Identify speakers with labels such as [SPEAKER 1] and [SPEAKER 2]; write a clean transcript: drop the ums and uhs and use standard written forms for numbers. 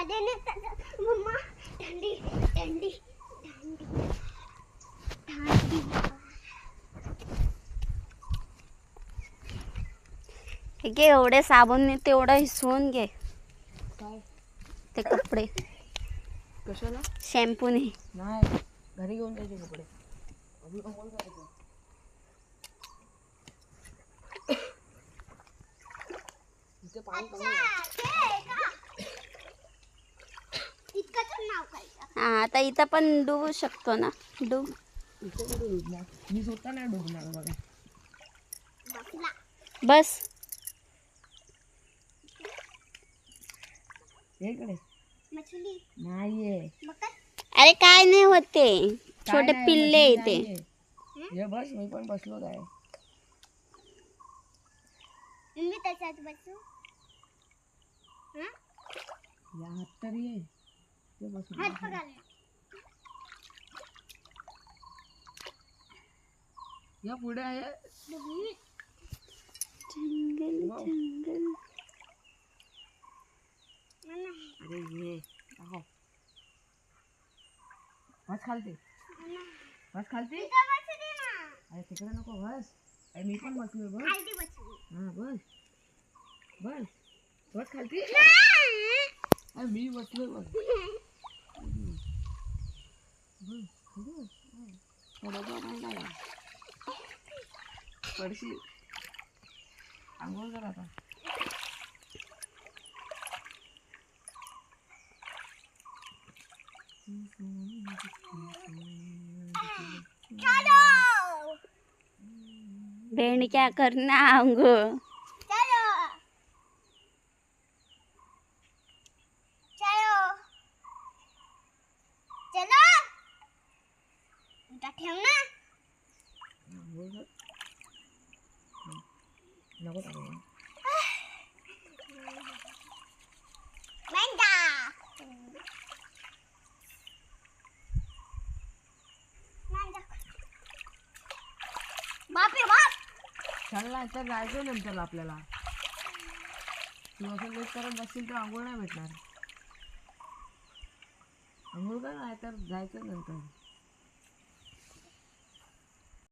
[SPEAKER 1] mamma थंडी थंडी घे एवढे साबण तेवढं हिसवून घे ते कपडे
[SPEAKER 2] कशाला
[SPEAKER 1] शॅम्पूने
[SPEAKER 2] नाही घरी घेऊन जायचे कपडे अभी अंघोळ करायचं इथे पाणी कमी
[SPEAKER 1] हा आता इथं पण डुबू शकतो ना डुब
[SPEAKER 2] इथे कुठे डुबणार मी स्वतः नाही डुबणार बघा
[SPEAKER 1] बस
[SPEAKER 2] इकडे नाहीये
[SPEAKER 1] अरे काय नाही होते छोटे पिल्ले इथे
[SPEAKER 2] हे बस मी पण बसलो आहे
[SPEAKER 1] मी त्याच्यात बसू
[SPEAKER 2] या हात तरी ये ते बसून
[SPEAKER 1] हात पकडला
[SPEAKER 2] या पुढे आहे
[SPEAKER 1] जंगल जंगल
[SPEAKER 2] अरे ये आहो बस खालते बस खालते अरे तिकडे नको बस अरे मी पण बसलोय बस हां बस बस बस खालती अरे मी बसलोय बस पडशी आंघोळ कर आता
[SPEAKER 1] बहन क्या करना अंगो चलो चलो चलो उठा ठेव ना
[SPEAKER 2] नको टाकू
[SPEAKER 1] मैंडा बापरे बाप
[SPEAKER 2] चला तर जायचं नंतर आपल्याला तू असं लेट करत बसशील तर आंघोळ नाही भेटणार आंघोळ कर नाही तर जायचं नंतर